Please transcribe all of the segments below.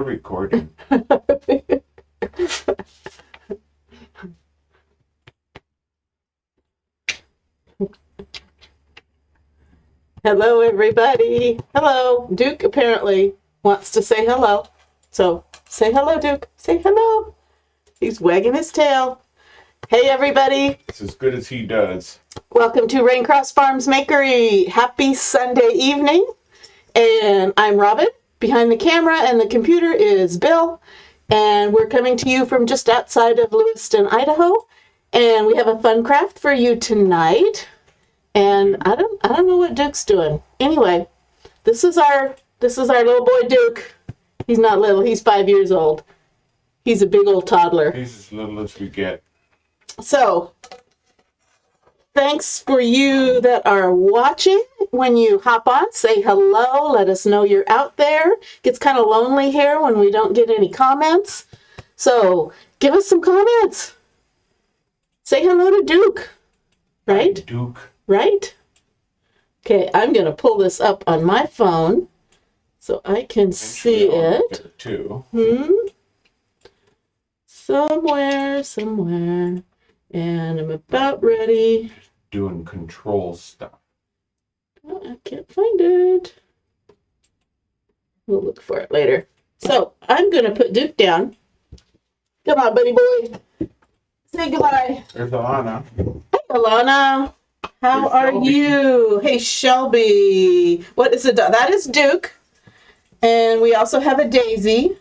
Recording. Hello, everybody. Hello. Duke apparently wants to say hello. So say hello, Duke. Say hello. He's wagging his tail. Hey, everybody. It's as good as he does. Welcome to Raincross Farms Makery. Happy Sunday evening. And I'm Robin. Behind the camera and the computer is Bill. And we're coming to you from just outside of Lewiston, Idaho. And we have a fun craft for you tonight. And I don't know what Duke's doing. Anyway, this is our little boy Duke. He's not little, he's 5 years old. He's a big old toddler. He's as little as we get. So, thanks for you that are watching. When you hop on, say hello. Let us know you're out there. Gets kind of lonely here when we don't get any comments. So, give us some comments. Say hello to Duke. Right? Hi, Duke. Right? Okay, I'm going to pull this up on my phone so I can see it. Too. Somewhere. And I'm about ready. Just doing control stuff. Oh, I can't find it. We'll look for it later. So I'm going to put Duke down. Come on, buddy boy. Say goodbye. There's Alana. Hey, Alana. How are you? Hey, Shelby. What is it? That is Duke. And we also have a Daisy.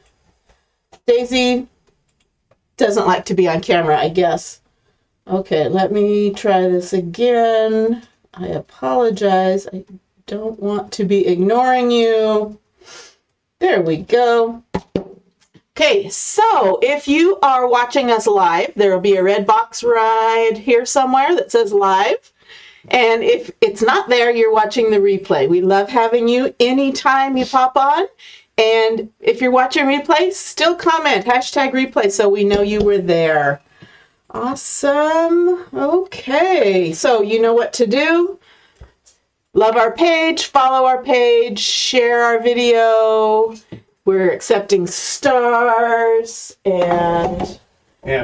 Daisy doesn't like to be on camera, I guess. Okay, let me try this again. I apologize. I don't want to be ignoring you. There we go. Okay, so if you are watching us live, there will be a red box right here somewhere that says live. And if it's not there, you're watching the replay. We love having you anytime you pop on. And if you're watching replay, still comment, #replay, so we know you were there. Awesome. Okay, so you know what to do. Love our page, follow our page, share our video. We're accepting stars and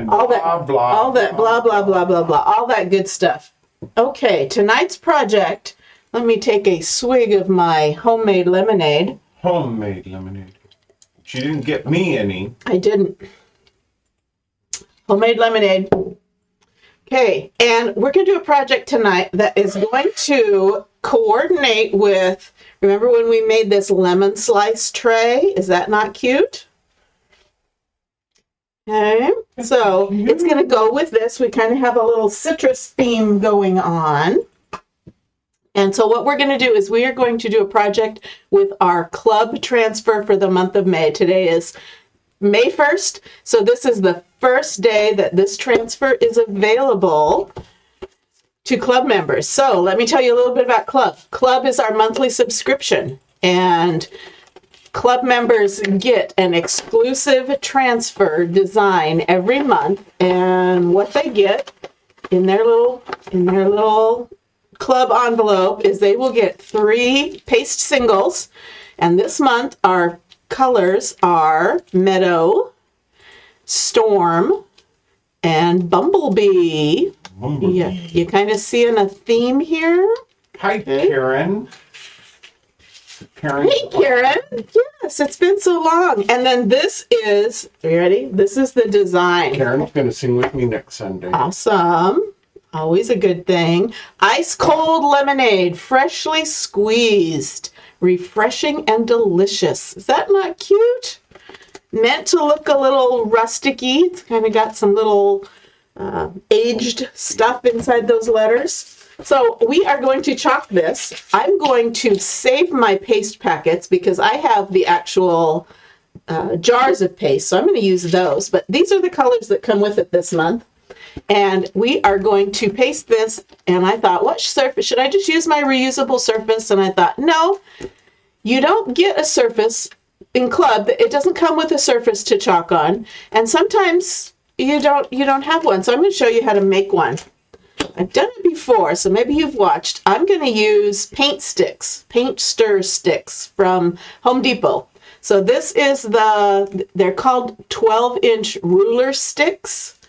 all that, all that good stuff. Okay, tonight's project, let me take a swig of my homemade lemonade. Homemade lemonade. She didn't get me any. I didn't. Homemade lemonade. Okay, and we're going to do a project tonight that is going to coordinate with, remember when we made this lemon slice tray? Is that not cute? Okay, so it's going to go with this. We kind of have a little citrus theme going on. And so what we're going to do is we are going to do a project with our club transfer for the month of May. Today is May 1st, so this is the first day that this transfer is available to club members. So let me tell you a little bit about club. Club is our monthly subscription, and club members get an exclusive transfer design every month, and what they get in their little club envelope is they will get 3 paste singles, and this month our colors are Meadow, Storm, and Bumblebee. Yeah, you kind of seeing a theme here? Hi, Karen. Hey, Karen. Yes, it's been so long. And then this is, are you ready? This is the design. Karen's going to sing with me next Sunday. Awesome. Always a good thing. Ice cold lemonade, freshly squeezed, refreshing and delicious. Is that not cute? Meant to look a little rusticy. It's kind of got some little aged stuff inside those letters. So we are going to chalk this. I'm going to save my paste packets because I have the actual jars of paste, so I'm going to use those. But these are the colors that come with it this month. And we are going to paste this, and I thought, what surface? Should I just use my reusable surface? And I thought, no, you don't get a surface in club. It doesn't come with a surface to chalk on. And sometimes you don't have one. So I'm going to show you how to make one. I've done it before, so maybe you've watched. I'm going to use paint sticks, paint stir sticks from Home Depot. So this is they're called 12-inch ruler sticks,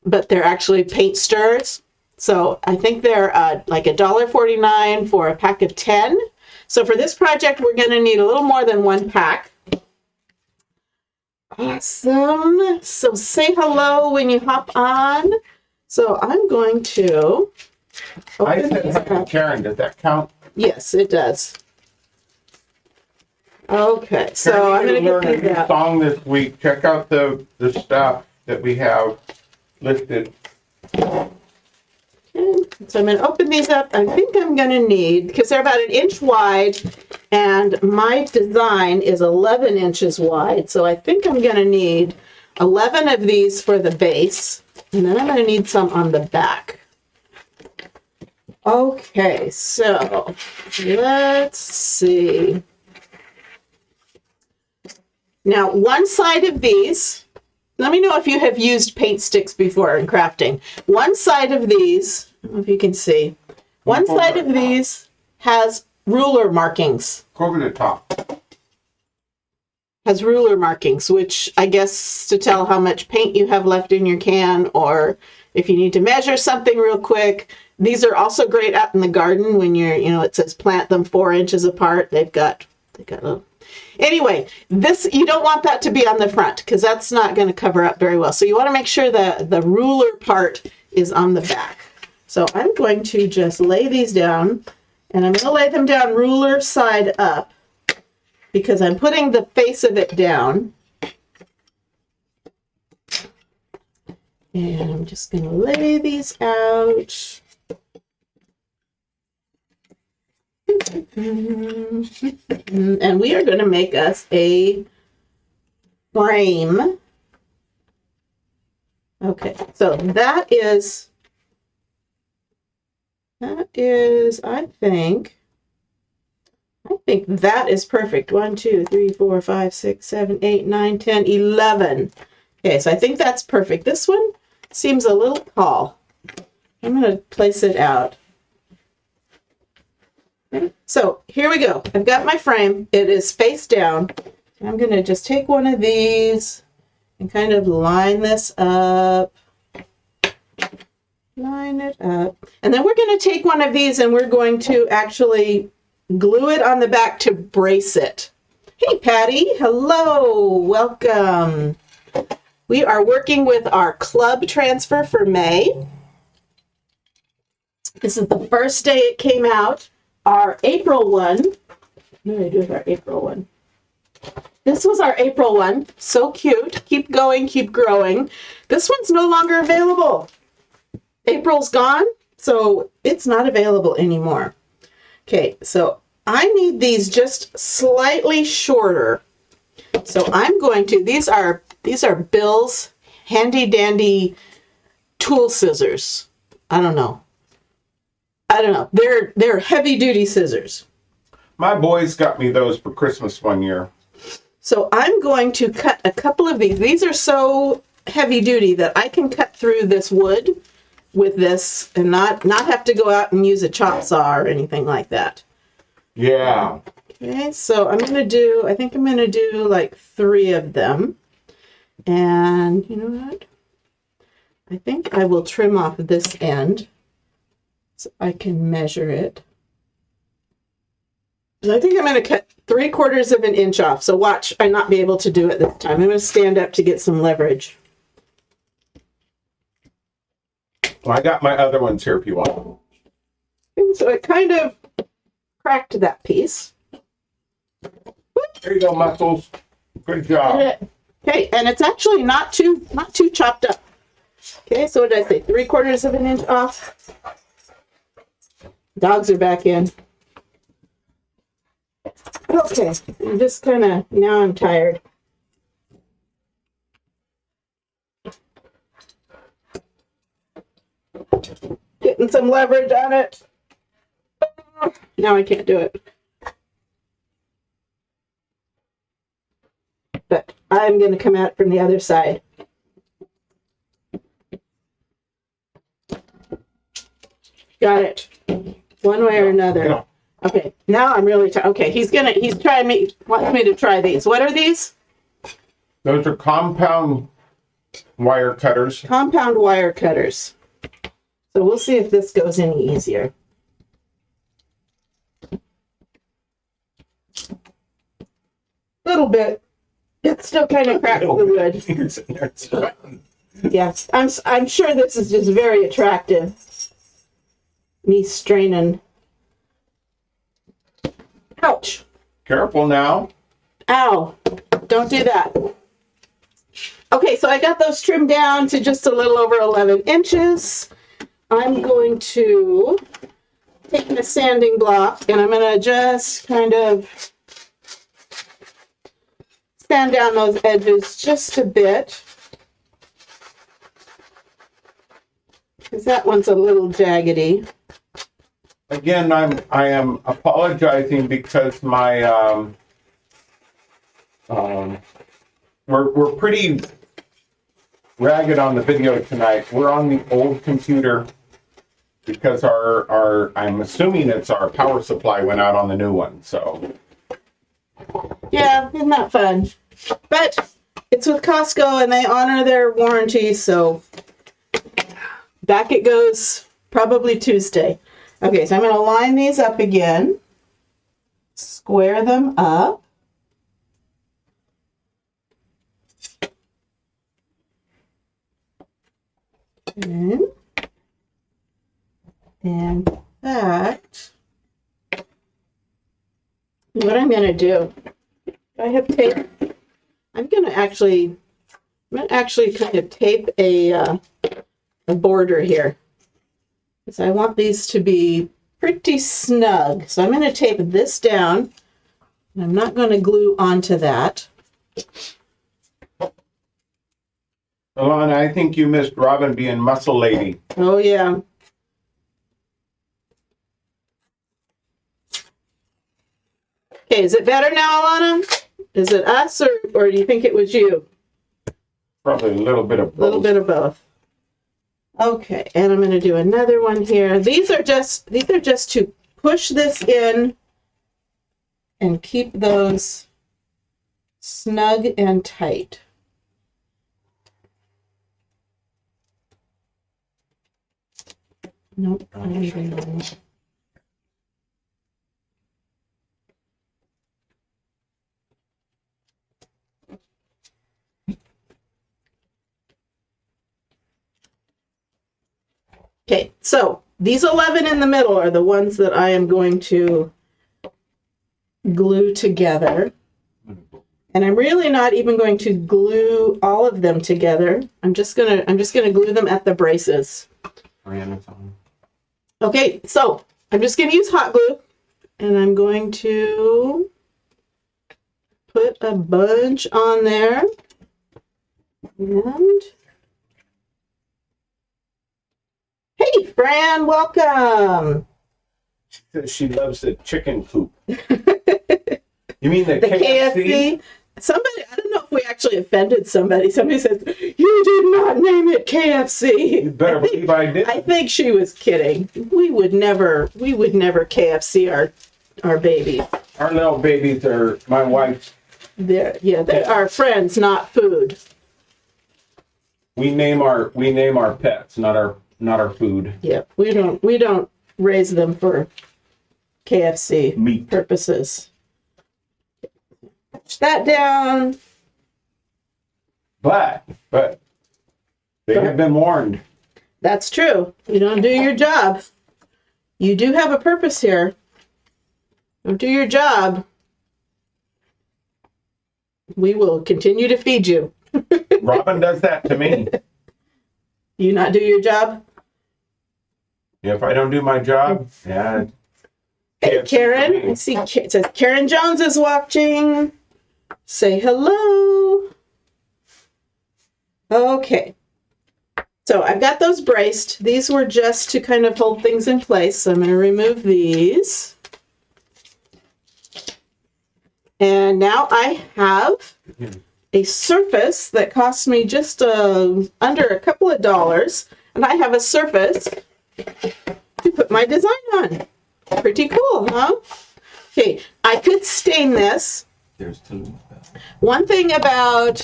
but they're actually paint stirrers. So I think they're like $1.49 for a pack of 10. So for this project, we're going to need a little more than one pack. Awesome. So say hello when you hop on. So I'm going to I open said these hi to up. Karen. Did that count? Yes, it does. Okay, so I'm going to learn get a these new out. song this week. Check out the stuff that we have listed. So I'm going to open these up. I think I'm going to need, because they're about 1 inch wide, and my design is 11 inches wide. So I think I'm going to need 11 of these for the base, and then I'm going to need some on the back. Okay, so let's see. Now, one side of these, let me know if you have used paint sticks before in crafting. One side of these, I don't know if you can see, one side of these has ruler markings. Go over the top. Has ruler markings, which I guess to tell how much paint you have left in your can, or if you need to measure something real quick. These are also great out in the garden when you're, it says plant them 4 inches apart. They've got little. Anyway, this, you don't want that to be on the front because that's not going to cover up very well. So you want to make sure that the ruler part is on the back. So I'm going to just lay these down, and I'm going to lay them down ruler side up because I'm putting the face of it down. And I'm just going to lay these out. And we are going to make us a frame. Okay, so that is, I think that is perfect. 1, 2, 3, 4, 5, 6, 7, 8, 9, 10, 11. Okay, so I think that's perfect. This one seems a little tall. I'm going to place it out. So here we go. I've got my frame. It is face down. I'm going to just take one of these and kind of line this up. Line it up. And then we're going to take one of these and we're going to actually glue it on the back to brace it. Hey, Patty. Hello. Welcome. We are working with our club transfer for May. This is the first day it came out. Our April one, what did I do with our April one? This was our April one. So cute. Keep going, keep growing. This one's no longer available. April's gone, so it's not available anymore. Okay, so I need these just slightly shorter. So I'm going to, these are Bill's handy dandy tool scissors. I don't know. They're heavy duty scissors. My boys got me those for Christmas one year. So I'm going to cut a couple of these. These are so heavy duty that I can cut through this wood with this and not have to go out and use a chop saw or anything like that. Yeah. Okay, so I think I'm going to do like 3 of them. And you know what? I think I will trim off this end so I can measure it. I think I'm going to cut 3/4 of an inch off. So watch, I not be able to do it this time. I'm going to stand up to get some leverage. Well, I got my other ones here if you want. And so it kind of cracked that piece. There you go, Muscles. Good job. Okay, and it's actually not too chopped up. Okay, so what did I say? 3/4 of an inch off. Dogs are back in. Okay, I'm just now I'm tired. Getting some leverage on it. Now I can't do it. But I'm going to come out from the other side. Got it. One way or another. Okay, now I'm really okay. He's wants me to try these. What are these? Those are compound wire cutters. Compound wire cutters. So we'll see if this goes any easier. Little bit. It's still kind of cracked the wood. Yes, I'm sure this is just very attractive. Me straining. Ouch. Careful now. Ow. Don't do that. Okay, so I got those trimmed down to just a little over 11 inches. I'm going to take my sanding block and I'm going to just kind of sand down those edges just a bit. Because that one's a little jaggedy. Again, I am apologizing because my we're pretty ragged on the video tonight. We're on the old computer because our I'm assuming it's our power supply went out on the new one. So yeah, isn't that fun? But it's with Costco and they honor their warranty, so back it goes probably Tuesday. Okay, so I'm going to line these up again, square them up. And that, what I'm going to do, I have tape. I'm going to actually kind of tape a border here. Because I want these to be pretty snug. So I'm going to tape this down. And I'm not going to glue onto that. Alana, I think you missed Robin being muscle lady. Oh, yeah. Okay, is it better now, Alana? Is it us or do you think it was you? Probably a little bit of both. A little bit of both. Okay, and I'm going to do another one here. These are just to push this in and keep those snug and tight. Nope, I'm leaving them. Okay, so these 11 in the middle are the ones that I am going to glue together. And I'm really not even going to glue all of them together. I'm just gonna glue them at the braces. Okay, so I'm just gonna use hot glue and I'm going to put a bunch on there. And hey, Fran, welcome. She says she loves the chicken coop. You mean the KFC? Somebody, I don't know if we actually offended somebody. Somebody says, you did not name it KFC. You better believe I did. I think she was kidding. We would never KFC our babies. Our little babies are my wife's. They're our friends, not food. We name our pets, not our food. Yeah, we don't raise them for KFC Meat purposes. Push that down. But they have been warned. That's true. You don't do your job. You do have a purpose here. Don't do your job. We will continue to feed you. Robin does that to me. You not do your job? If I don't do my job, yeah. Hey, Karen. I see it says Karen Jones is watching. Say hello. Okay. So I've got those braced. These were just to kind of hold things in place. So I'm going to remove these. And now I have a surface that cost me just under a couple of dollars. And I have a surface to put my design on. Pretty cool, huh? Okay, I could stain this. There's two. One thing about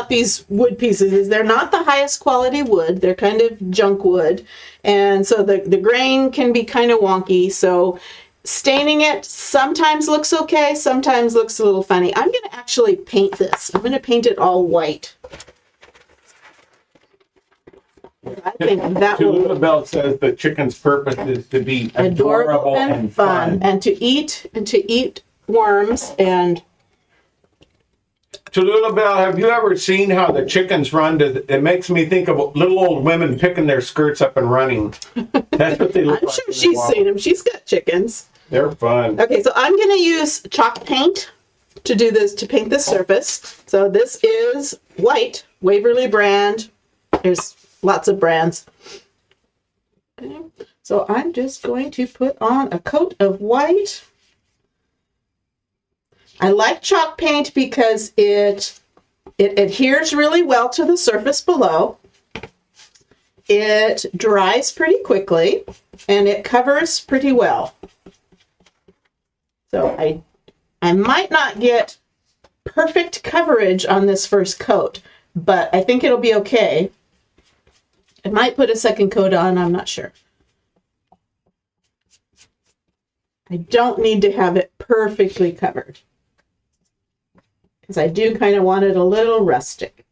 these wood pieces is they're not the highest quality wood. They're kind of junk wood. And so the grain can be kind of wonky. So staining it sometimes looks okay, sometimes looks a little funny. I'm going to actually paint this. I'm going to paint it all white. I think that will... Bell says the chicken's purpose is to be adorable and fun. And to eat worms and... Tallulah Bell, have you ever seen how the chickens run? It makes me think of little old women picking their skirts up and running. That's what they look I'm like. sure she's seen them. She's got chickens. They're fun. Okay, so I'm going to use chalk paint to do this, to paint this surface. So this is white, Waverly brand. There's lots of brands. Okay, so I'm just going to put on a coat of white. I like chalk paint because it adheres really well to the surface below. It dries pretty quickly and it covers pretty well. So I might not get perfect coverage on this first coat, but I think it'll be okay. I might put a second coat on, I'm not sure. I don't need to have it perfectly covered, because I do kind of want it a little rustic.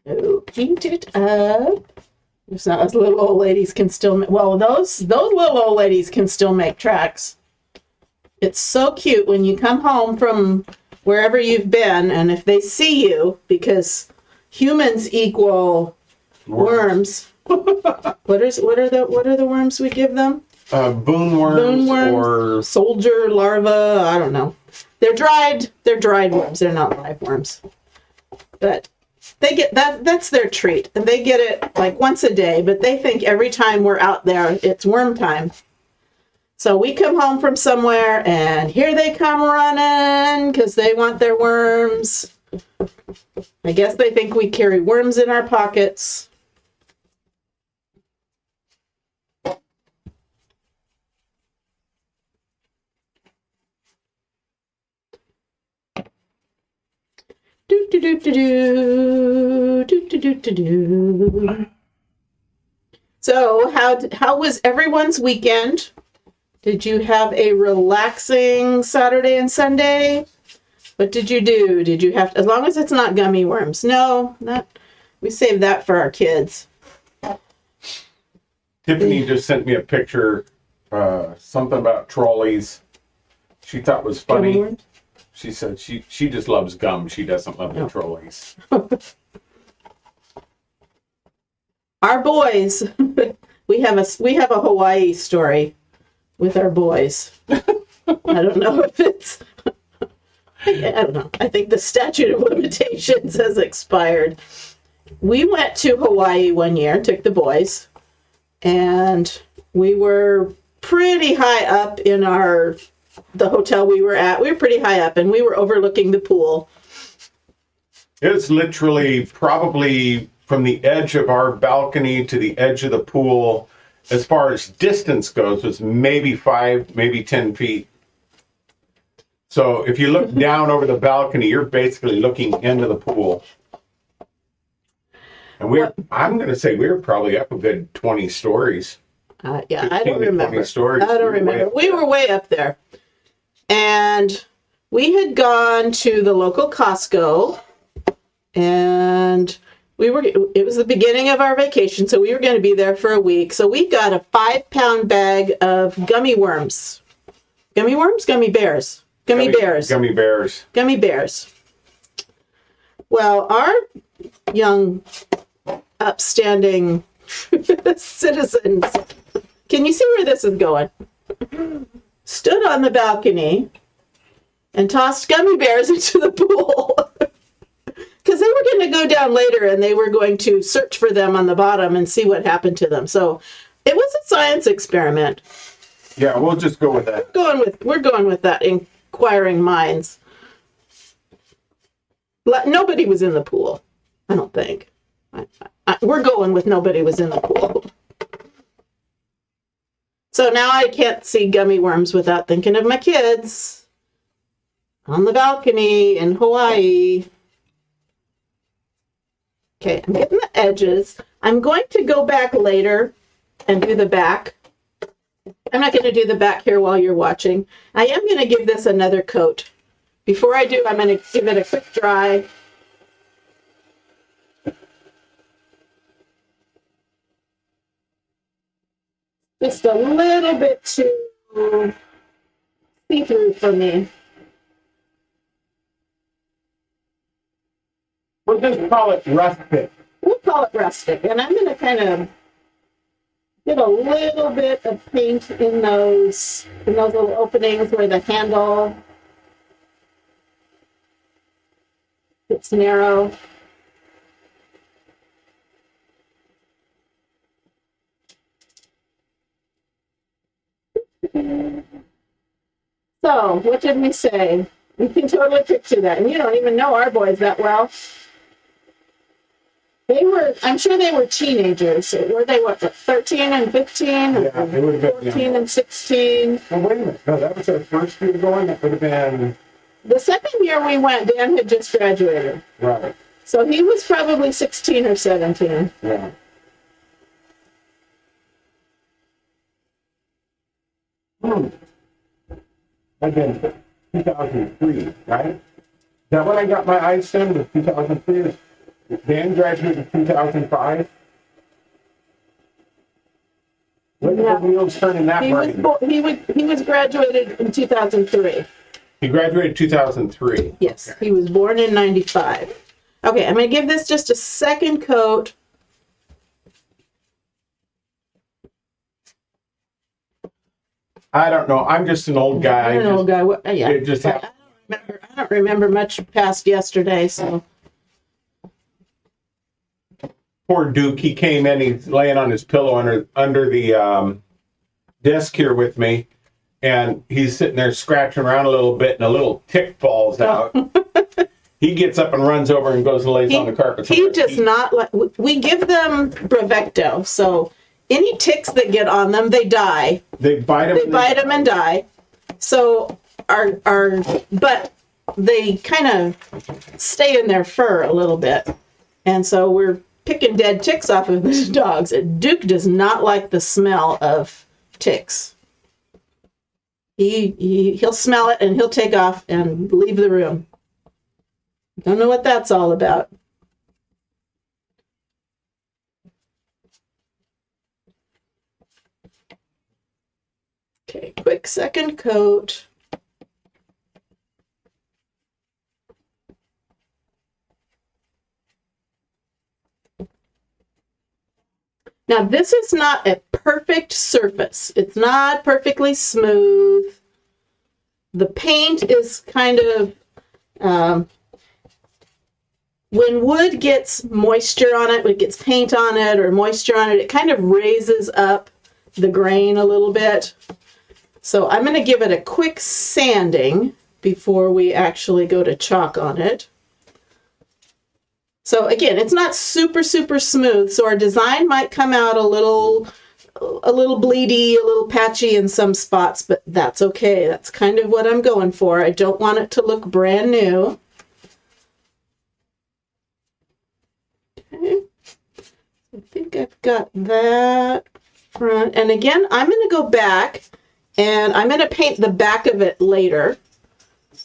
So paint it up. It's not as little old ladies can still make, well, those little old ladies can still make tracks. It's so cute when you come home from wherever you've been, and if they see you, because humans equal worms. What are the worms we give them? Boonworms or soldier larva. I don't know. They're dried worms. They're not live worms. But they get that. That's their treat, and they get it like once a day. But they think every time we're out there, it's worm time. So we come home from somewhere, and here they come running because they want their worms. I guess they think we carry worms in our pockets. Do do do do do do do do do do. So how was everyone's weekend? Did you have a relaxing Saturday and Sunday? What did you do? Did you have, as long as it's not gummy worms? No, not. We saved that for our kids. Tiffany just sent me a picture, something about trolleys. She thought was funny. Gummy worms? She said she just loves gum. She doesn't love the trolleys. Our boys, we have a Hawaii story with our boys. I don't know if it's, I don't know. I think the statute of limitations has expired. We went to Hawaii one year, took the boys, and we were pretty high up in the hotel we were at. We were pretty high up, and we were overlooking the pool. It's literally probably from the edge of our balcony to the edge of the pool, as far as distance goes, was maybe 5, maybe 10 feet. So if you look down over the balcony, you're basically looking into the pool. And I'm going to say we were probably up a good 20 stories. Yeah, I don't remember. Stories. I don't remember. We were way up there. And we had gone to the local Costco, and it was the beginning of our vacation, so we were going to be there for a week. So we got a 5-pound bag of gummy worms. Gummy worms? Gummy bears. Gummy bears. Gummy bears. Gummy bears. Well, our young, upstanding citizens, can you see where this is going? Stood on the balcony and tossed gummy bears into the pool. Because they were going to go down later and they were going to search for them on the bottom and see what happened to them. So it was a science experiment. Yeah, we'll just go with that. We're going with that, inquiring minds. Nobody was in the pool, I don't think. we're going with nobody was in the pool. So now I can't see gummy worms without thinking of my kids on the balcony in Hawaii. Okay, I'm getting the edges. I'm going to go back later and do the back. I'm not going to do the back here while you're watching. I am going to give this another coat. Before I do, I'm going to give it a quick dry. Just a little bit too see-through for me. We'll just call it rustic. We'll call it rustic. And I'm going to kind of get a little bit of paint in those little openings where the handle gets narrow. So, what did we say? You can totally picture that. And you don't even know our boys that well. I'm sure they were teenagers. Were they, what, 13 and 15? Yeah, they would have been 14 and 16. Oh, wait a minute. No, that was our first year going. That would have been... The second year we went, Dan had just graduated. Right. So he was probably 16 or 17. Yeah. I've been 2003, right? Is that when I got my eyes done? Was 2003? Dan graduated in 2005. Look at the wheels turning that way. He was graduated in 2003. He graduated 2003. Yes, okay. He was born in 95. Okay, I'm going to give this just a second coat. I don't know. I'm just an old guy. I'm an old guy. Yeah. I don't remember much past yesterday, so. Poor Duke, he came in, he's laying on his pillow under the desk here with me, and he's sitting there scratching around a little bit, and a little tick falls out. He gets up and runs over and goes and lays on the carpet. He does not like, we give them Bravecto, so any ticks that get on them, they die. They bite them. They bite them and die. So but they kind of stay in their fur a little bit, and so we're picking dead ticks off of the dogs. Duke does not like the smell of ticks. He'll smell it and he'll take off and leave the room. Don't know what that's all about. Okay, quick second coat. Now, this is not a perfect surface. It's not perfectly smooth. The paint is kind of, when wood gets moisture on it, when it gets paint on it or moisture on it, it kind of raises up the grain a little bit. So I'm going to give it a quick sanding before we actually go to chalk on it. So again, it's not super, super smooth, so our design might come out a little bleedy, a little patchy in some spots, but that's okay. That's kind of what I'm going for. I don't want it to look brand new. Okay. I think I've got that front. And again, I'm going to go back and I'm going to paint the back of it later.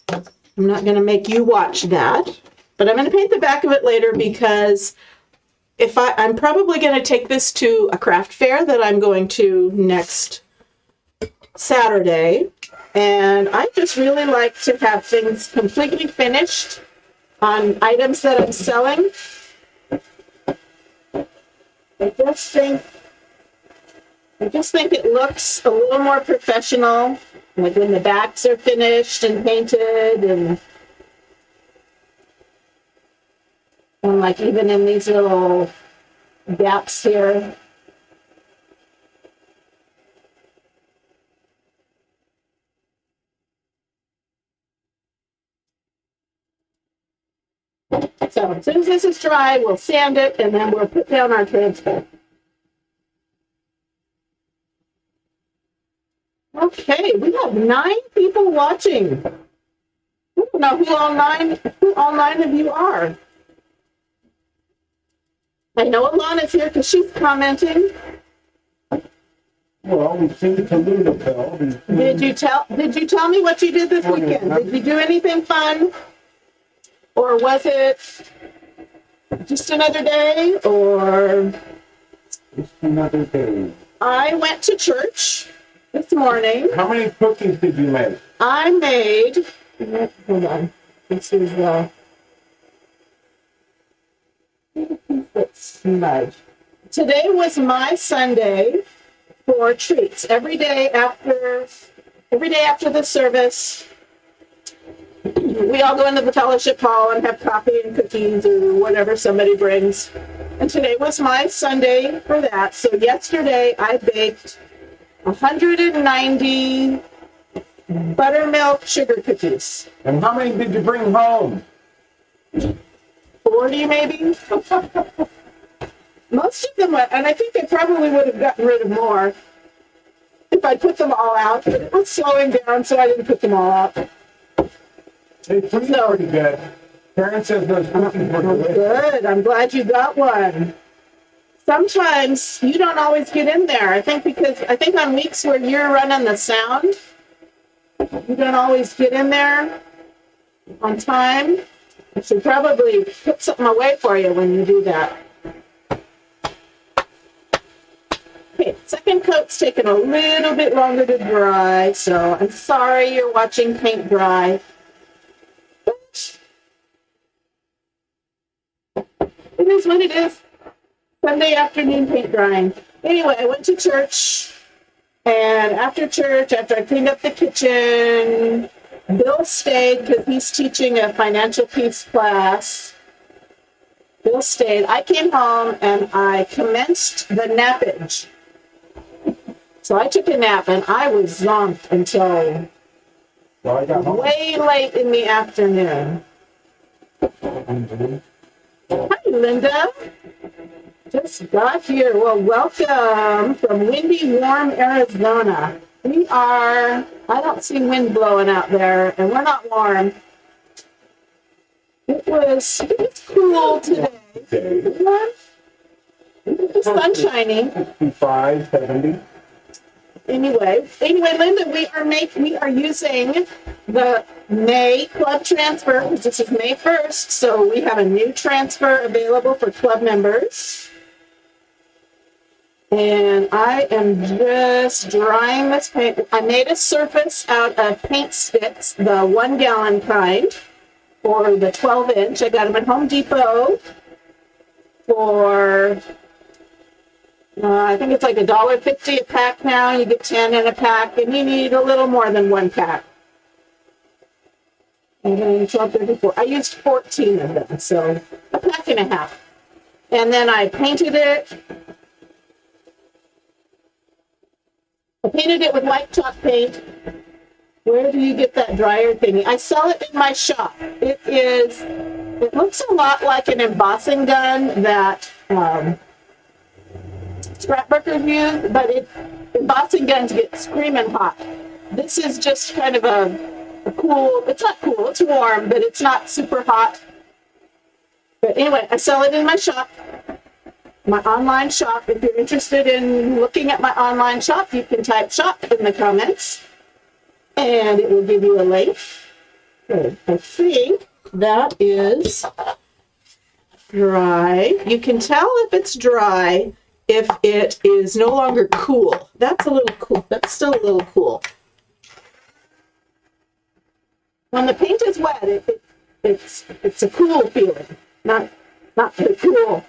I'm not going to make you watch that. But I'm going to paint the back of it later because I'm probably going to take this to a craft fair that I'm going to next Saturday. And I just really like to have things completely finished on items that I'm selling. I just think it looks a little more professional, like when the backs are finished and painted and like even in these little gaps here. So as soon as this is dry, we'll sand it and then we'll put down our transfer. Okay, we have 9 people watching. I don't know who all nine of you are. I know Alana's here because she's commenting. Well, we seem to Lunaville. Did you tell me what you did this weekend? Did you do anything fun? Or was it just another day? Or Just another day. I went to church this morning. How many cookies did you make? I made, hold on, this is let's smudge. Today was my Sunday for treats. Every day after the service, we all go into the fellowship hall and have coffee and cookies or whatever somebody brings. And today was my Sunday for that. So yesterday I baked 190 buttermilk sugar cookies. And how many did you bring home? 40 maybe? Most of them went, and I think I probably would have gotten rid of more if I'd put them all out, but it was slowing down, so I didn't put them all out. They pretty good. Karen says those cookies were delicious. Good, I'm glad you got one. Sometimes you don't always get in there. I think on weeks where you're running the sound, you don't always get in there on time. I should probably put something away for you when you do that. Okay, second coat's taking a little bit longer to dry, so I'm sorry you're watching paint dry. But it is what it is. Sunday afternoon paint drying. Anyway, I went to church, and after church, after I cleaned up the kitchen, Bill stayed because he's teaching a financial peace class. Bill stayed. I came home and I commenced the nappage. So I took a nap and I was zonked until way late in the afternoon. Hi, Linda. Just got here. Well, welcome from windy, warm Arizona. I don't see wind blowing out there, and we're not warm. It was cool today. The sun's shining. 65, 70. Anyway, Linda, we are using the May club transfer, because this is May 1st, so we have a new transfer available for club members. And I am just drying this paint. I made a surface out of paint sticks, the 1 gallon kind, for the 12-inch. I got them at Home Depot for, I think it's like $1.50 a pack now. You get 10 in a pack, and you need a little more than 1 pack. And then 12.34. I used 14 of them, so a pack and a half. And then I painted it. I painted it with white chalk paint. Where do you get that dryer thingy? I sell it in my shop. It looks a lot like an embossing gun that scrapbookers use, but embossing guns get screaming hot. This is just kind of a cool, it's not cool, it's warm, but it's not super hot. But anyway, I sell it in my shop. My online shop. If you're interested in looking at my online shop, you can type shop in the comments and it will give you a link. Good. I think that is dry. You can tell if it's dry if it is no longer cool. That's a little cool. That's still a little cool. When the paint is wet, it's a cool feeling, not the cool.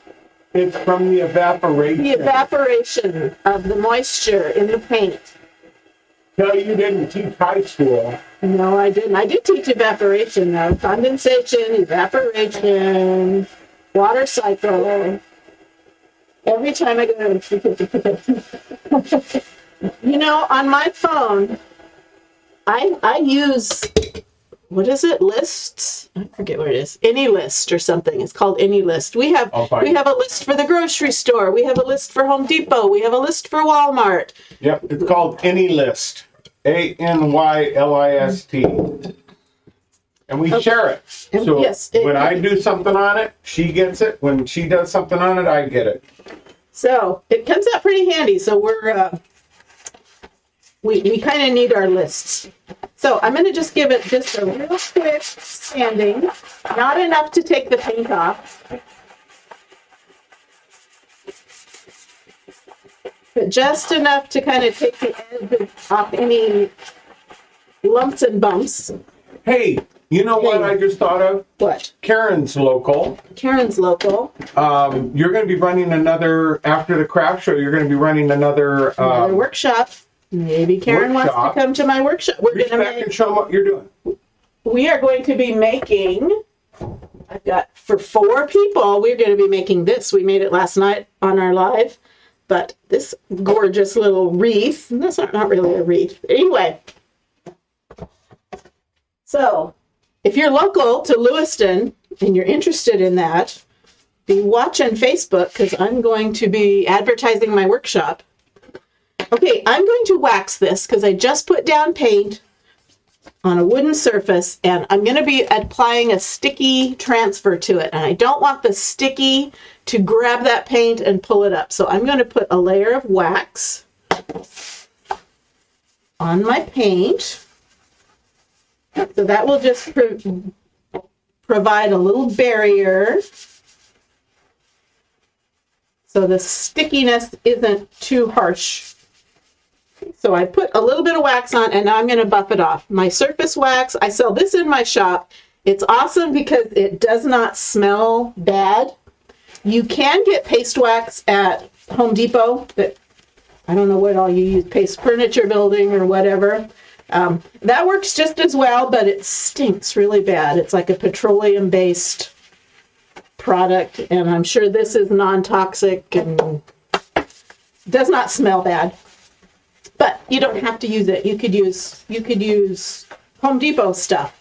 It's from the evaporation. The evaporation of the moisture in the paint. No, you didn't teach high school. No, I didn't. I did teach evaporation, though. Condensation, evaporation, water cycle. Every time I go to... You know, on my phone, I use what is it? Lists? I forget what it is. Any list or something. It's called Any List. We have I'll find a list for the grocery store. We have a list for Home Depot. We have a list for Walmart. Yep, it's called Any List. ANYLIST. And we share it. And So yes, when I do something on it, she gets it. When she does something on it, I get it. So it comes out pretty handy. So we kind of need our lists. So I'm going to just give it just a real quick sanding, not enough to take the paint off, but just enough to kind of take the edge off any lumps and bumps. Hey, you know what I just thought of? What? Karen's local. Karen's local. You're going to be running after the craft show, you're going to be running another Another workshop. Maybe Karen wants to come to my workshop. Reach back and show them what you're doing. We are going to be making, I've got, for 4 people, we're going to be making this. We made it last night on our live, but this gorgeous little wreath, and that's not really a wreath. Anyway, so if you're local to Lewiston and you're interested in that, be watching Facebook because I'm going to be advertising my workshop. Okay, I'm going to wax this because I just put down paint on a wooden surface and I'm going to be applying a sticky transfer to it. And I don't want the sticky to grab that paint and pull it up. So I'm going to put a layer of wax on my paint. So that will just provide a little barrier so the stickiness isn't too harsh. So I put a little bit of wax on and now I'm going to buff it off. My surface wax, I sell this in my shop. It's awesome because it does not smell bad. You can get paste wax at Home Depot, but I don't know what all you use, paste furniture building or whatever. That works just as well, but it stinks really bad. It's like a petroleum-based product, and I'm sure this is non-toxic and does not smell bad. But you don't have to use it. You could use Home Depot stuff.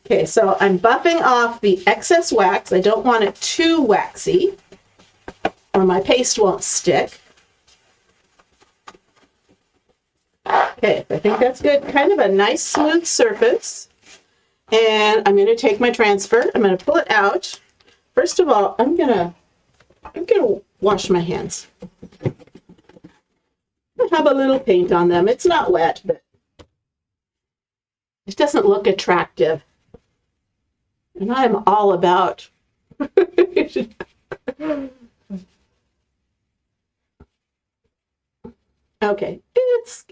Okay, so I'm buffing off the excess wax. I don't want it too waxy or my paste won't stick. Okay, I think that's good. Kind of a nice smooth surface. And I'm going to take my transfer. I'm going to pull it out. First of all, I'm going to wash my hands. I have a little paint on them. It's not wet, but it doesn't look attractive. And I'm all about okay,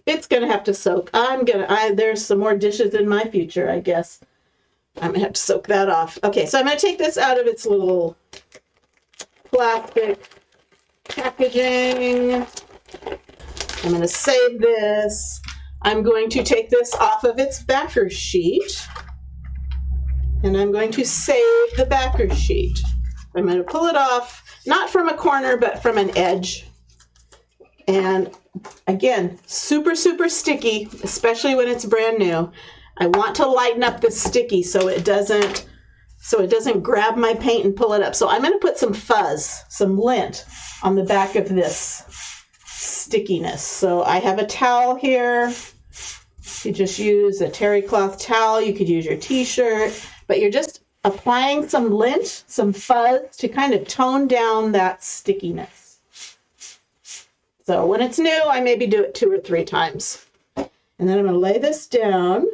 it's gonna have to soak. There's some more dishes in my future, I guess. I'm gonna have to soak that off. Okay, so I'm gonna take this out of its little plastic packaging. I'm going to save this. I'm going to take this off of its backer sheet. And I'm going to save the backer sheet. I'm going to pull it off, not from a corner, but from an edge. And again, super, super sticky, especially when it's brand new. I want to lighten up the sticky so it doesn't grab my paint and pull it up. So I'm going to put some fuzz, some lint on the back of this stickiness. So I have a towel here. You just use a terry cloth towel. You could use your t-shirt, but you're just applying some lint, some fuzz to kind of tone down that stickiness. So when it's new, I maybe do it 2 or 3 times. And then I'm going to lay this down.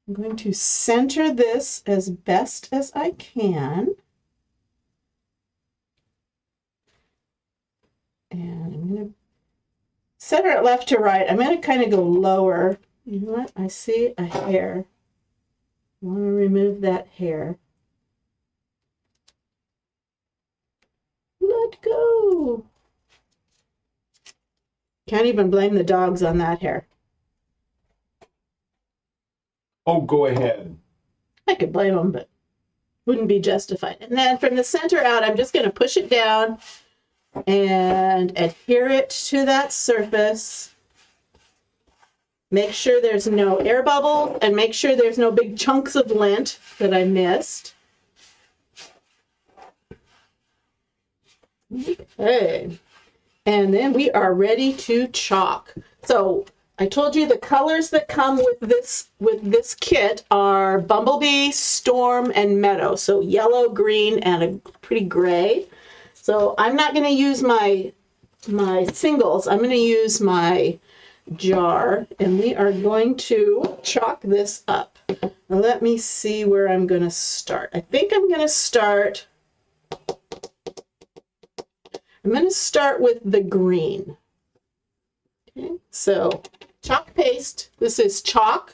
I'm going to center this as best as I can. And I'm going to center it left to right. I'm going to kind of go lower. You know what? I see a hair. I want to remove that hair. Let go. Can't even blame the dogs on that hair. Oh, go ahead. I could blame them, but wouldn't be justified. And then from the center out, I'm just going to push it down and adhere it to that surface. Make sure there's no air bubble and make sure there's no big chunks of lint that I missed. Okay. And then we are ready to chalk. So I told you the colors that come with this kit are Bumblebee, Storm, and Meadow. So yellow, green, and a pretty gray. So I'm not going to use my singles. I'm going to use my jar, and we are going to chalk this up. Now let me see where I'm going to start. I think I'm going to start with the green. Okay, so chalk paste. This is chalk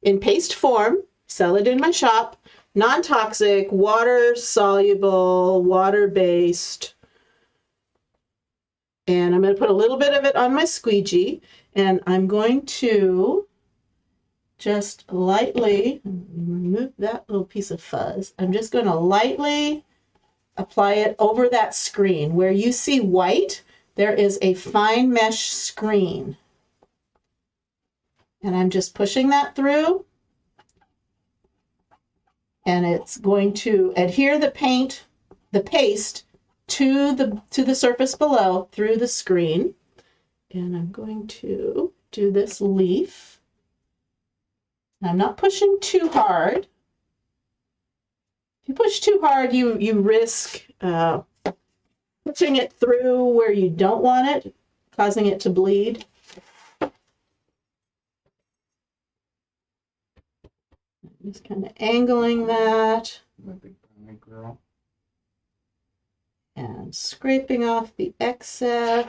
in paste form. Sell it in my shop. Non-toxic, water-soluble, water-based. And I'm going to put a little bit of it on my squeegee. And I'm going to just lightly remove that little piece of fuzz. I'm just going to lightly apply it over that screen. Where you see white, there is a fine mesh screen. And I'm just pushing that through. And it's going to adhere the paste to the surface below through the screen. And I'm going to do this leaf. I'm not pushing too hard. If you push too hard, you risk pushing it through where you don't want it, causing it to bleed. Just kind of angling that. And scraping off the excess.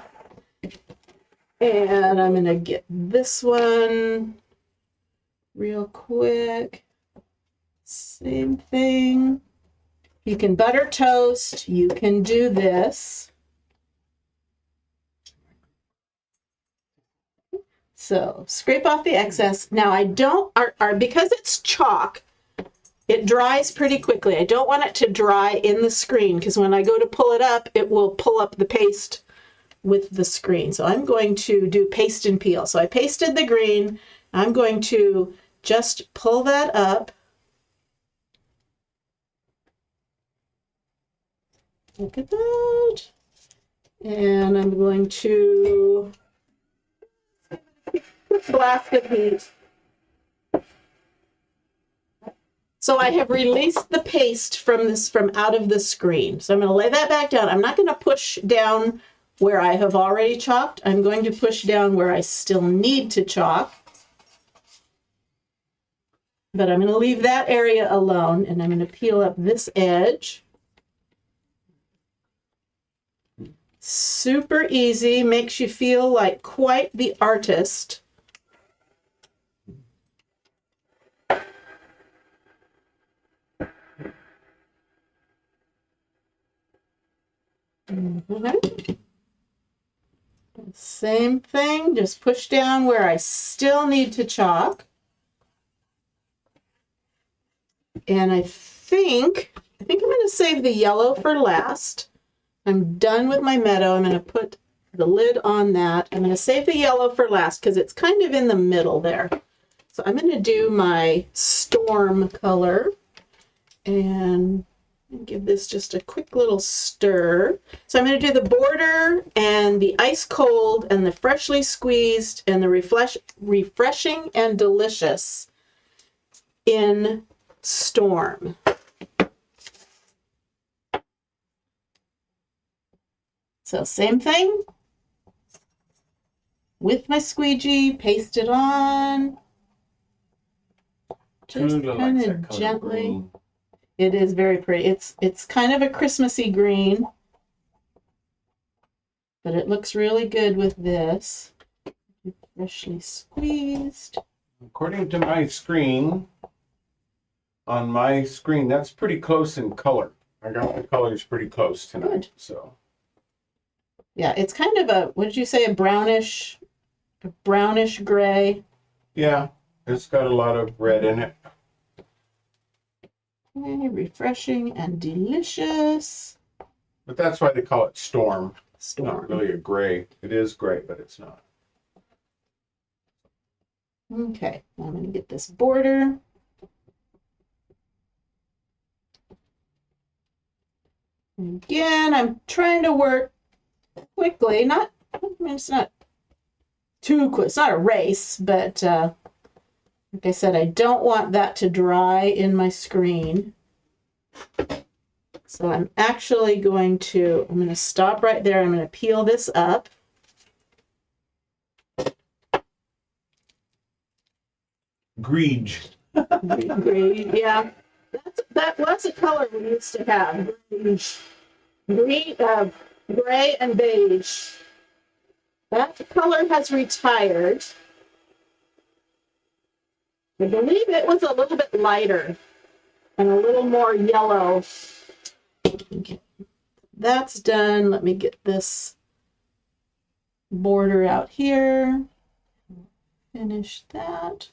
And I'm going to get this one real quick. Same thing. You can butter toast. You can do this. So scrape off the excess. Now I don't, because it's chalk, it dries pretty quickly. I don't want it to dry in the screen because when I go to pull it up, it will pull up the paste with the screen. So I'm going to do paste and peel. So I pasted the green. I'm going to just pull that up. Look at that. And I'm going to blast of heat. So I have released the paste from out of the screen. So I'm going to lay that back down. I'm not going to push down where I have already chalked. I'm going to push down where I still need to chalk. But I'm going to leave that area alone, and I'm going to peel up this edge. Super easy, makes you feel like quite the artist. Same thing, just push down where I still need to chalk. And I think I'm going to save the yellow for last. I'm done with my meadow. I'm going to put the lid on that. I'm going to save the yellow for last because it's kind of in the middle there. So I'm going to do my storm color and give this just a quick little stir. So I'm going to do the border and the ice cold and the freshly squeezed and the refreshing and delicious in storm. So same thing with my squeegee, paste it on. Just kind of gently. It is very pretty. It's kind of a Christmassy green, but it looks really good with this. Freshly squeezed. According to my screen, on my screen, that's pretty close in color. I got the colors pretty close tonight. Good. So yeah, it's kind of a, what did you say, a brownish gray. Yeah, it's got a lot of red in it. Okay, refreshing and delicious. But that's why they call it storm. Storm. Not really a gray. It is gray, but it's not. Okay, I'm going to get this border. Again, I'm trying to work quickly. I mean, it's not too quick. It's not a race, but like I said, I don't want that to dry in my screen. So I'm actually going to stop right there. I'm going to peel this up. Greige. Green, yeah. That's a color we used to have. Green, gray and beige. That color has retired. I believe it was a little bit lighter and a little more yellow. Okay. That's done. Let me get this border out here. Finish that.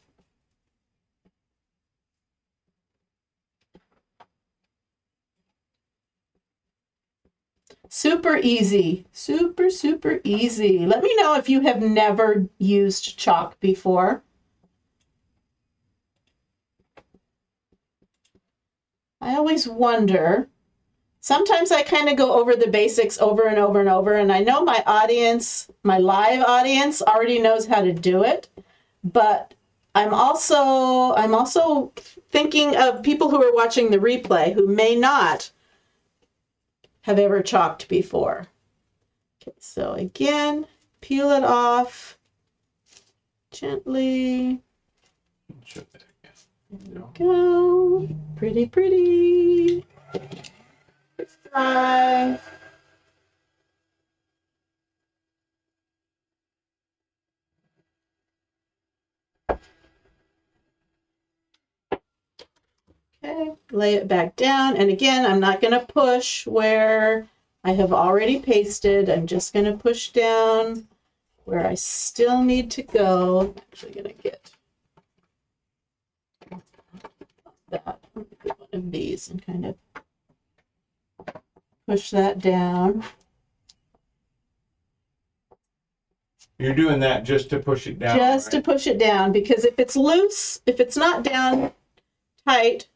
Super easy. Super, super easy. Let me know if you have never used chalk before. I always wonder. Sometimes I kind of go over the basics over and over and over, and I know my audience, my live audience, already knows how to do it, but I'm also thinking of people who are watching the replay who may not have ever chalked before. Okay, so again, peel it off gently. There we go. Pretty, pretty. Let's try. Okay, lay it back down. And again, I'm not going to push where I have already pasted. I'm just going to push down where I still need to go. I'm actually going to get that. I'm going to get one of these and kind of push that down. You're doing that just to push it down? Just right? to push it down, because if it's loose, if it's not down tight,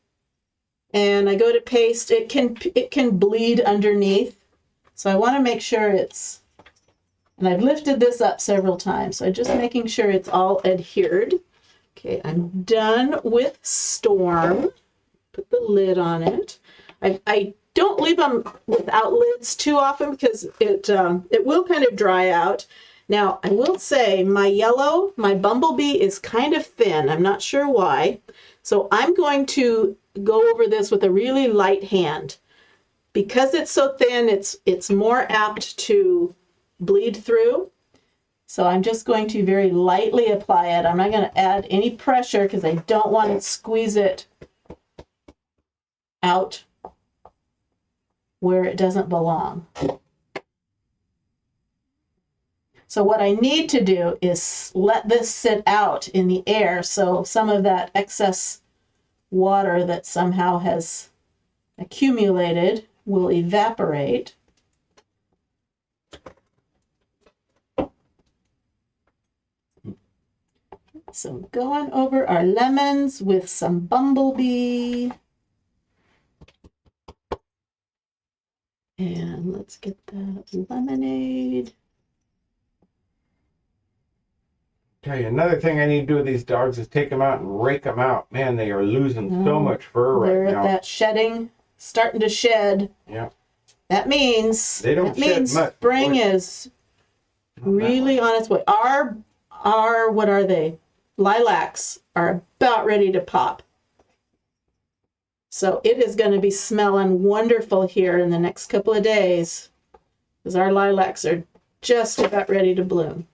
and I go to paste, it can bleed underneath. So I want to make sure it's, and I've lifted this up several times, so I'm just making sure it's all adhered. Okay, I'm done with Storm. Put the lid on it. I don't leave them without lids too often because it will kind of dry out. Now, I will say my bumblebee is kind of thin. I'm not sure why. So I'm going to go over this with a really light hand. Because it's so thin, it's more apt to bleed through. So I'm just going to very lightly apply it. I'm not going to add any pressure because I don't want to squeeze it out where it doesn't belong. So what I need to do is let this sit out in the air so some of that excess water that somehow has accumulated will evaporate. So going over our lemons with some bumblebee. And let's get that lemonade. Tell you, another thing I need to do with these dogs is take them out and rake them out. Man, they are losing so much fur right now. That shedding, starting to shed. Yeah. That means they don't shed much. Spring is really on its way. Our what are they? Lilacs are about ready to pop. So it is going to be smelling wonderful here in the next couple of days because our lilacs are just about ready to bloom.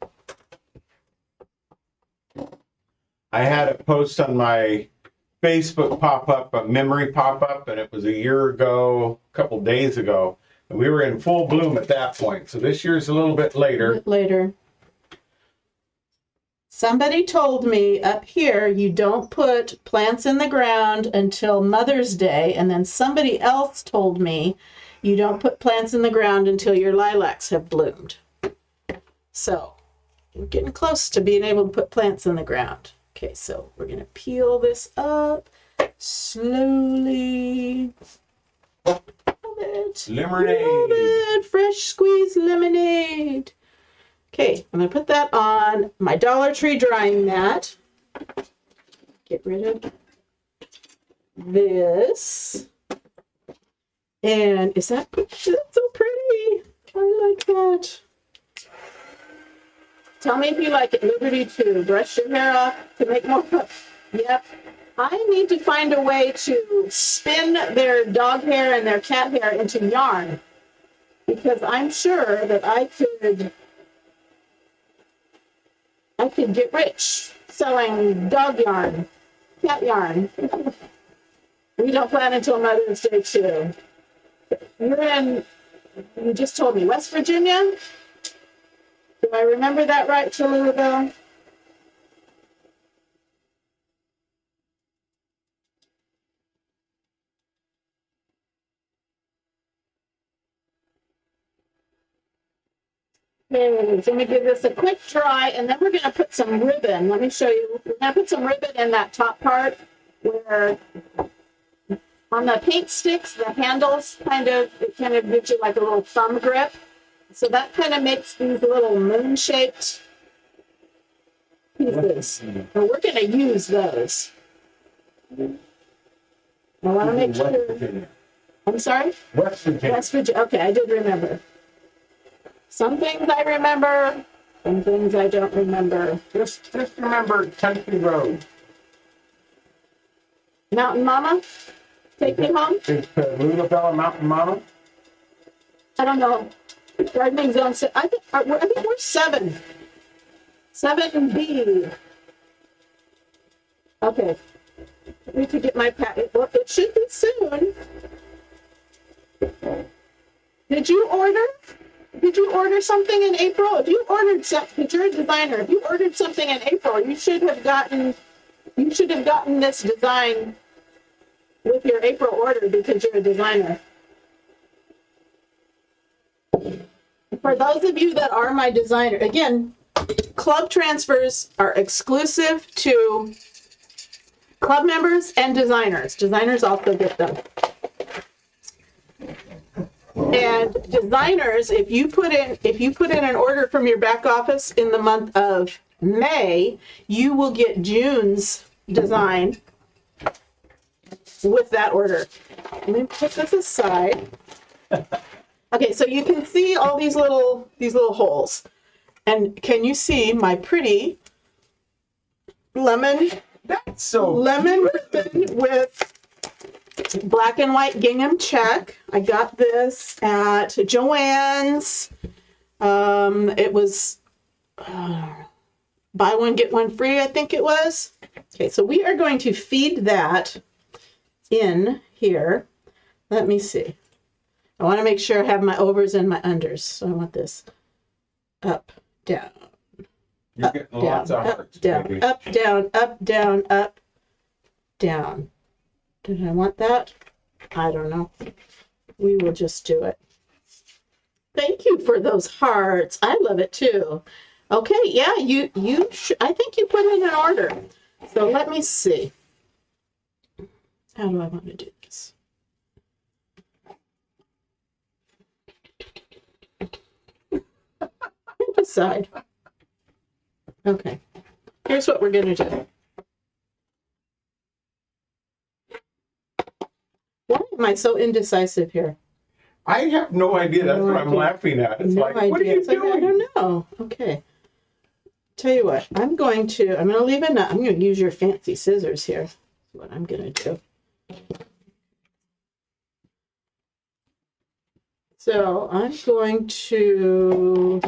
I had a post on my Facebook pop up, a memory pop up, and it was a year ago, a couple days ago. And we were in full bloom at that point. So this year's a little bit later. Somebody told me up here you don't put plants in the ground until Mother's Day, and then somebody else told me you don't put plants in the ground until your lilacs have bloomed. So we're getting close to being able to put plants in the ground. Okay, so we're gonna peel this up slowly. Love it. Lemonade. Love it. Fresh squeezed lemonade. Okay, I'm gonna put that on my Dollar Tree drying mat. Get rid of this. And is that that's so pretty? I like that. Tell me if you like it. Liberty to brush your hair off to make more. Yep. I need to find a way to spin their dog hair and their cat hair into yarn, because I'm sure that I could get rich selling dog yarn, cat yarn. We don't plan until Mother's Day too. You just told me, West Virginia? Do I remember that right, Cholula? Okay, so let me give this a quick try, and then we're going to put some ribbon. Let me show you. We're going to put some ribbon in that top part where on the paint sticks, the handles kind of gives you like a little thumb grip. So that kind of makes these little moon-shaped pieces. And we're going to use those. I want to make sure. I'm sorry? West Virginia. West Virginia. Okay, I did remember. Some things I remember, some things I don't remember. Just remember Country Road. Mountain Mama, take me home. Is Ludabella Mountain Mama? I don't know. Gardening zone. I think we're 7. 7B. Okay. I need to get my packet. Well, it should be soon. Did you order something in April? If you ordered something, because you're a designer, if you ordered something in April, you should have gotten this design with your April order because you're a designer. For those of you that are my designer, again, club transfers are exclusive to club members and designers. Designers also get them. And designers, if you put in an order from your back office in the month of May, you will get June's design with that order. Let me put this aside. Okay, so you can see all these little holes. And can you see my pretty lemon ribbon with black and white gingham check? I got this at Joann's. It was buy one, get one free, I think it was. Okay, so we are going to feed that in here. Let me see. I want to make sure I have my overs and my unders. So I want this up, down, You're getting lots of hearts, down, baby. up, down, up, down, up, down. Did I want that? I don't know. We will just do it. Thank you for those hearts. I love it too. Okay, yeah, I think you put in an order. So let me see. How do I want to do this? Decide. Okay. Here's what we're going to do. Why am I so indecisive here? I have no idea. That's what I'm laughing at. It's like, what are you doing? I don't know. Okay. Tell you what, I'm going to leave it. I'm going to use your fancy scissors here. That's what I'm going to do. So I'm going to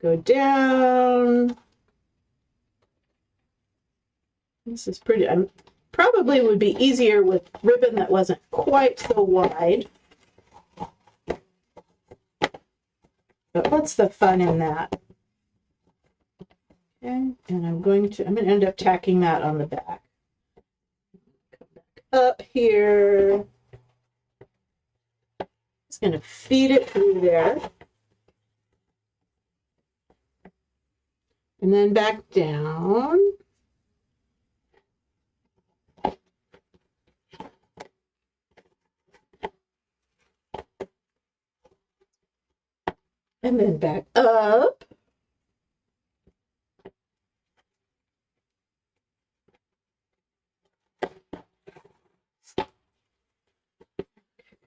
go down. This is pretty. Probably would be easier with ribbon that wasn't quite so wide. But what's the fun in that? Okay, and I'm going to end up tacking that on the back. Come back up here. Just going to feed it through there. And then back down. And then back up.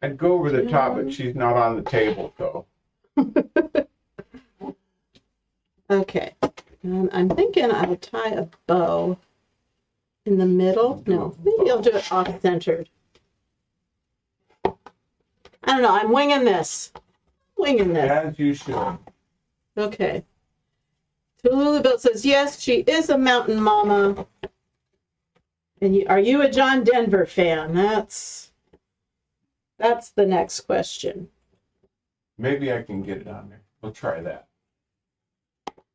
I'd go over the top, but she's not on the table, so. Okay. And I'm thinking I'll tie a bow in the middle. No, maybe I'll do it off-centered. I don't know. I'm winging this. As you should. Okay. Tulula says, yes, she is a mountain mama. And are you a John Denver fan? That's the next question. Maybe I can get it on there. We'll try that.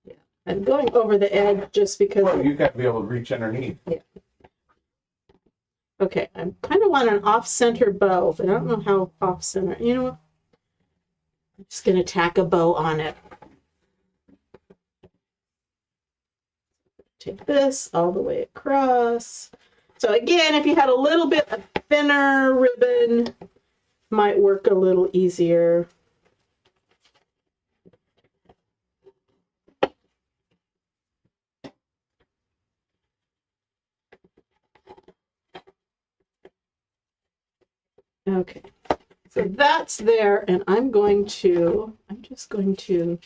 Yeah. I'm going over the edge just because. Well, you got to be able to reach underneath. Yeah. Okay, I kind of want an off-center bow, but I don't know how off-center. You know what? I'm just going to tack a bow on it. Take this all the way across. So again, if you had a little bit of thinner ribbon, might work a little easier. Okay, so that's there, and I'm just going to,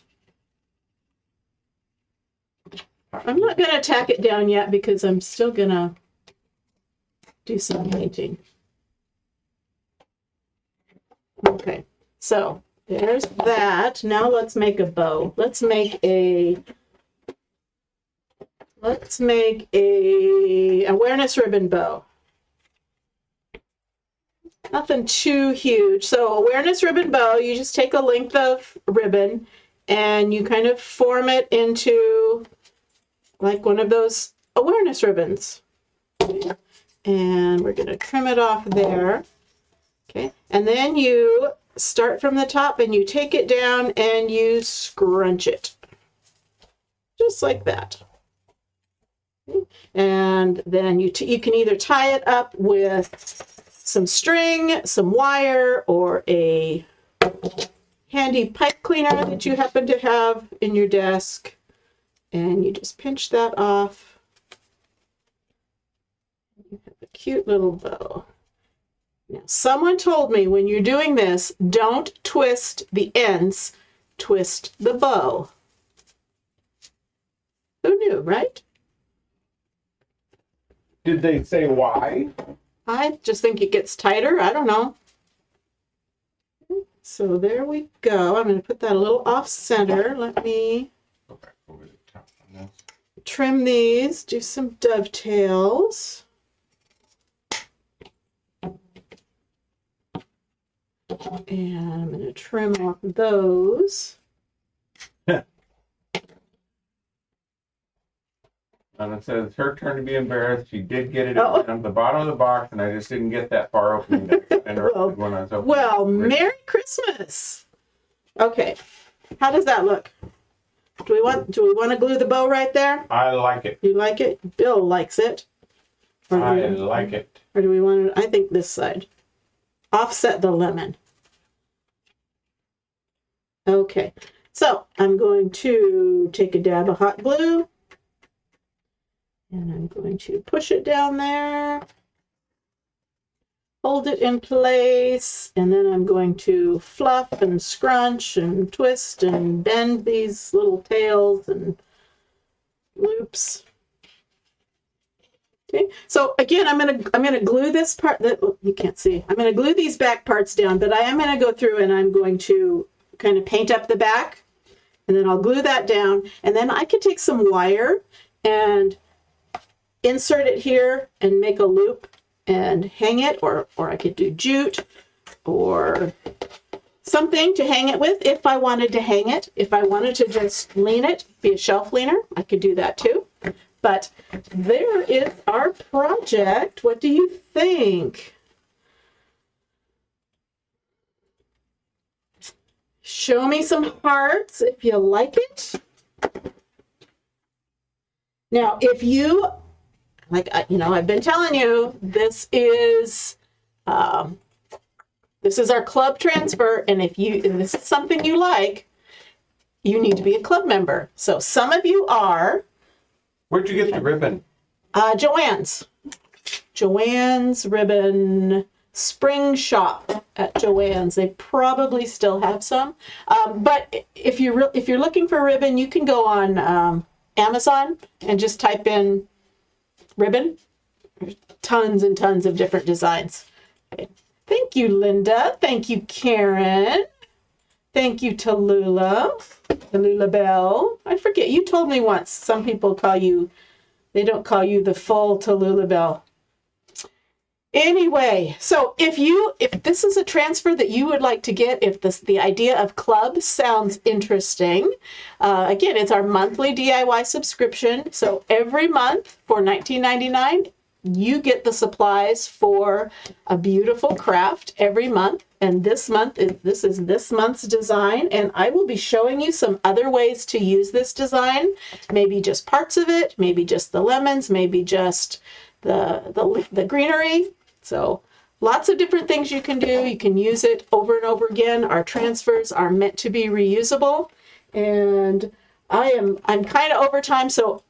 I'm not going to tack it down yet because I'm still going to do some painting. Okay, so there's that. Now let's make a bow. Let's make a awareness ribbon bow. Nothing too huge. So awareness ribbon bow, you just take a length of ribbon and you kind of form it into like one of those awareness ribbons. And we're going to trim it off there. Okay, and then you start from the top and you take it down and you scrunch it. Just like that. Okay. And then you can either tie it up with some string, some wire, or a handy pipe cleaner that you happen to have in your desk. And you just pinch that off. You have a cute little bow. Now, someone told me when you're doing this, don't twist the ends, twist the bow. Who knew, right? Did they say why? I just think it gets tighter. I don't know. So there we go. I'm going to put that a little off center. Let me Go back over the top on this. trim these, do some dovetails. And I'm going to trim off those. And it says it's her turn to be embarrassed. She did get it Oh. at the bottom of the box, and I just didn't get that far opening. When I was opening. Well, Merry Christmas. Okay, how does that look? Do we want to glue the bow right there? I like it. You like it? Bill likes it. I like it. Or do we want to? I think this side. Offset the lemon. Okay, so I'm going to take a dab of hot glue. And I'm going to push it down there, hold it in place, and then I'm going to fluff and scrunch and twist and bend these little tails and loops. Okay, so again, I'm gonna glue this part that you can't see. I'm gonna glue these back parts down, but I am gonna go through and I'm going to kind of paint up the back, and then I'll glue that down, and then I can take some wire and insert it here and make a loop and hang it, or I could do jute or something to hang it with if I wanted to hang it. If I wanted to just lean it, be a shelf leaner, I could do that too. But there is our project. What do you think? Show me some hearts if you like it. Now, if you, I've been telling you, this is our club transfer, and if this is something you like, you need to be a club member. So some of you are. Where'd you get the ribbon? Joann's ribbon spring shop at Joann's. They probably still have some. But if you're looking for ribbon, you can go on Amazon and just type in ribbon. There's tons and tons of different designs. Okay. Thank you, Linda. Thank you, Karen. Thank you, Tallulah Bell. I forget, you told me once some people they don't call you the full Tallulah Bell. Anyway, so if this is a transfer that you would like to get, if the idea of club sounds interesting, again, it's our monthly DIY subscription. So every month for $19.99, you get the supplies for a beautiful craft every month. And this is this month's design. And I will be showing you some other ways to use this design. Maybe just parts of it, maybe just the lemons, maybe just the greenery. So lots of different things you can do. You can use it over and over again. Our transfers are meant to be reusable. And I'm kind of over time, so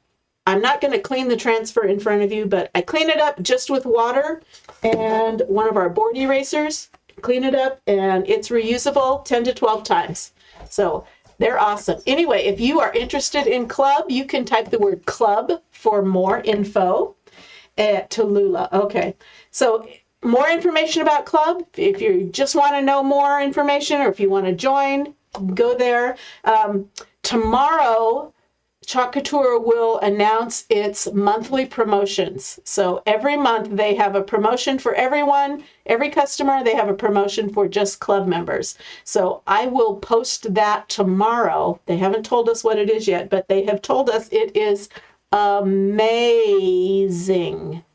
I'm not going to clean the transfer in front of you, but I clean it up just with water and one of our board erasers. Clean it up, and it's reusable 10 to 12 times. So they're awesome. Anyway, if you are interested in club, you can type the word club for more info at Tallulah. Okay, so more information about club. If you just want to know more information, or if you want to join, go there. Tomorrow, Chalk Couture will announce its monthly promotions. So every month they have a promotion for everyone, every customer. They have a promotion for just club members. So I will post that tomorrow. They haven't told us what it is yet, but they have told us it is amazing.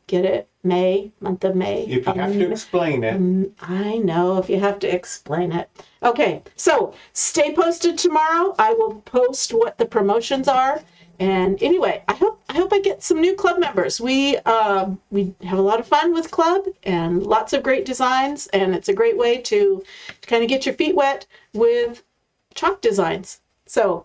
Get it? May, month of May. If you have to explain it. I know if you have to explain it. Okay, so stay posted tomorrow. I will post what the promotions are. And anyway, I hope I get some new club members. We have a lot of fun with club and lots of great designs, and it's a great way to kind of get your feet wet with chalk designs. So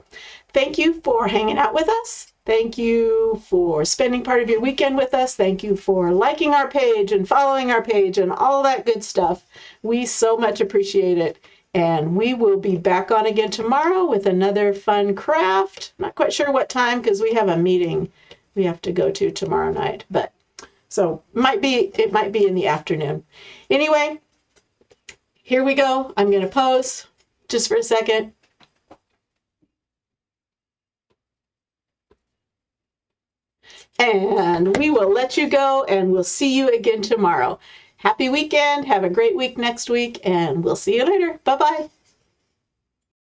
thank you for hanging out with us. Thank you for spending part of your weekend with us. Thank you for liking our page and following our page and all that good stuff. We so much appreciate it. And we will be back on again tomorrow with another fun craft. Not quite sure what time because we have a meeting we have to go to tomorrow night. But so it might be in the afternoon. Anyway, here we go. I'm going to pause just for a second. And we will let you go, and we'll see you again tomorrow. Happy weekend. Have a great week next week, and we'll see you later. Bye-bye.